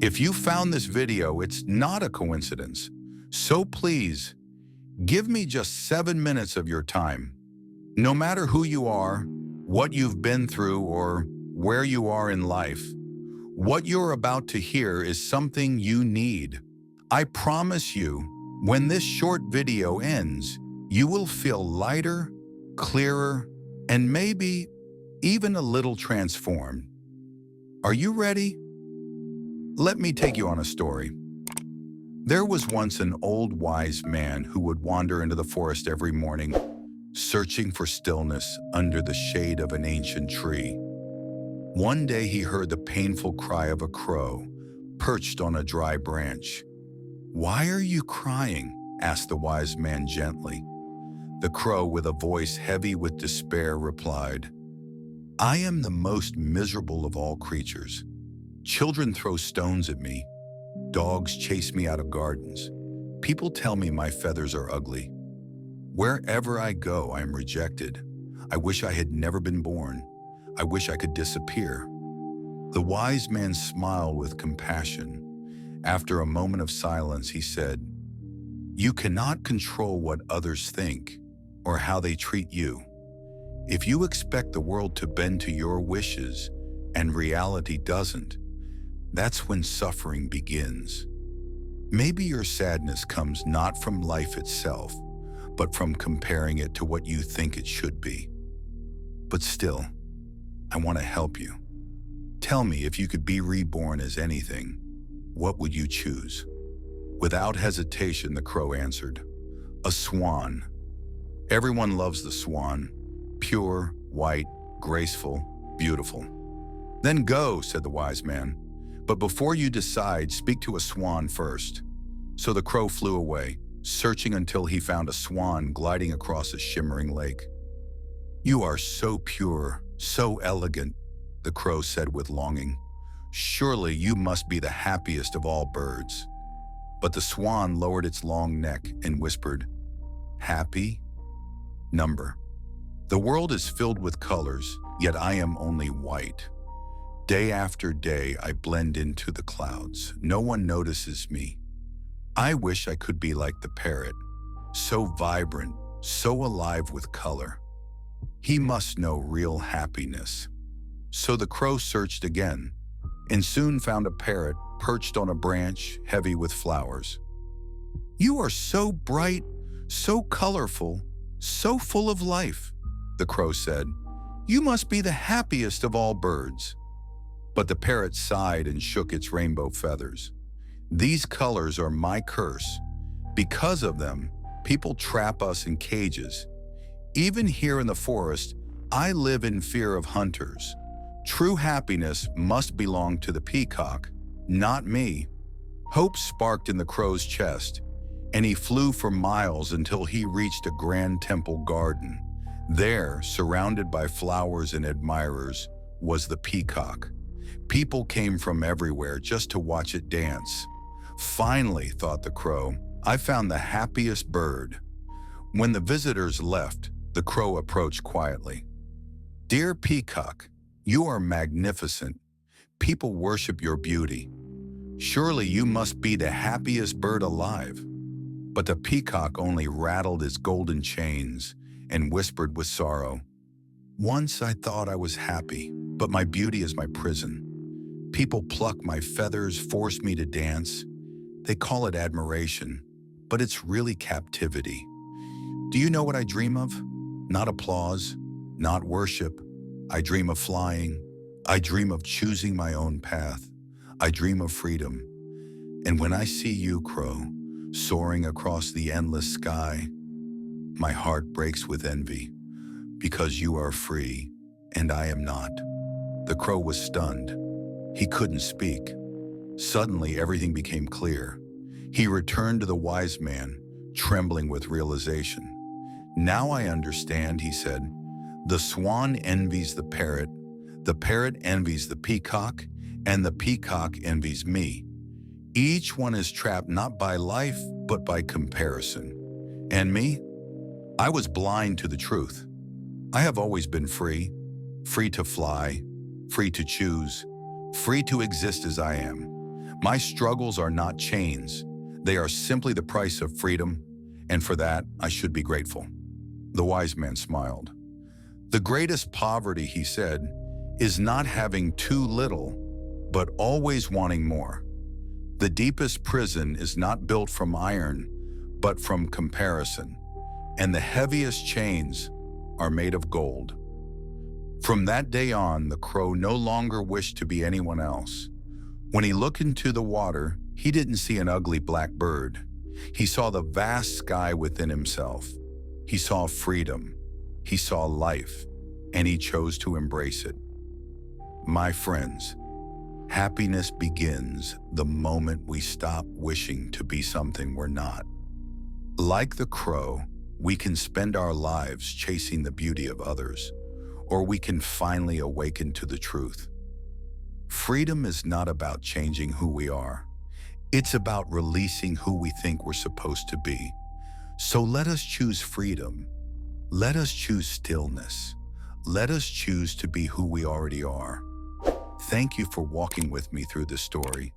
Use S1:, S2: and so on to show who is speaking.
S1: If you found this video, it's not a coincidence. So please, give me just 7 minutes of your time. No matter who you are, what you've been through, or where you are in life, what you're about to hear is something you need. I promise you, when this short video ends, you will feel lighter, clearer, and maybe even a little transformed. Are you ready? Let me take you on a story. There was once an old wise man who would wander into the forest every morning, searching for stillness under the shade of an ancient tree. One day he heard the painful cry of a crow perched on a dry branch. "Why are you crying?" asked the wise man gently. The crow, with a voice heavy with despair, replied, "I am the most miserable of all creatures. Children throw stones at me. Dogs chase me out of gardens. People tell me my feathers are ugly. Wherever I go, I am rejected. I wish I had never been born. I wish I could disappear." The wise man smiled with compassion. After a moment of silence, he said, "You cannot control what others think or how they treat you. If you expect the world to bend to your wishes and reality doesn't, that's when suffering begins. Maybe your sadness comes not from life itself, but from comparing it to what you think it should be. But still, I want to help you. Tell me, if you could be reborn as anything, what would you choose?" Without hesitation, the crow answered, "A swan. Everyone loves the swan. Pure, white, graceful, beautiful." "Then go," said the wise man. "But before you decide, speak to a swan first." So the crow flew away, searching until he found a swan gliding across a shimmering lake. "You are so pure, so elegant," the crow said with longing. "Surely you must be the happiest of all birds." But the swan lowered its long neck and whispered, "Happy? Number. The world is filled with colors, yet I am only white. Day after day, I blend into the clouds. No one notices me. I wish I could be like the parrot, so vibrant, so alive with color. He must know real happiness." So the crow searched again, and soon found a parrot perched on a branch heavy with flowers. "You are so bright, so colorful, so full of life," the crow said. "You must be the happiest of all birds." But the parrot sighed and shook its rainbow feathers. "These colors are my curse. Because of them, people trap us in cages. Even here in the forest, I live in fear of hunters. True happiness must belong to the peacock, not me." Hope sparked in the crow's chest, and he flew for miles until he reached a grand temple garden. There, surrounded by flowers and admirers, was the peacock. People came from everywhere just to watch it dance. "Finally," thought the crow, "I found the happiest bird." When the visitors left, the crow approached quietly. "Dear peacock, you are magnificent. People worship your beauty. Surely you must be the happiest bird alive." But the peacock only rattled his golden chains and whispered with sorrow, "Once I thought I was happy, but my beauty is my prison. People pluck my feathers, force me to dance. They call it admiration, but it's really captivity. Do you know what I dream of? Not applause, not worship. I dream of flying. I dream of choosing my own path. I dream of freedom. And when I see you, crow, soaring across the endless sky, my heart breaks with envy, because you are free and I am not." The crow was stunned. He couldn't speak. Suddenly, everything became clear. He returned to the wise man, trembling with realization. "Now I understand," he said. "The swan envies the parrot envies the peacock, and the peacock envies me. Each one is trapped not by life, but by comparison. And me? I was blind to the truth. I have always been free, free to fly, free to choose, free to exist as I am. My struggles are not chains. They are simply the price of freedom, and for that, I should be grateful." The wise man smiled. "The greatest poverty," he said, "is not having too little, but always wanting more. The deepest prison is not built from iron, but from comparison, and the heaviest chains are made of gold." From that day on, the crow no longer wished to be anyone else. When he looked into the water, he didn't see an ugly black bird. He saw the vast sky within himself. He saw freedom. He saw life, and he chose to embrace it. My friends, happiness begins the moment we stop wishing to be something we're not. Like the crow, we can spend our lives chasing the beauty of others, or we can finally awaken to the truth. Freedom is not about changing who we are. It's about releasing who we think we're supposed to be. So let us choose freedom. Let us choose stillness. Let us choose to be who we already are. Thank you for walking with me through this story.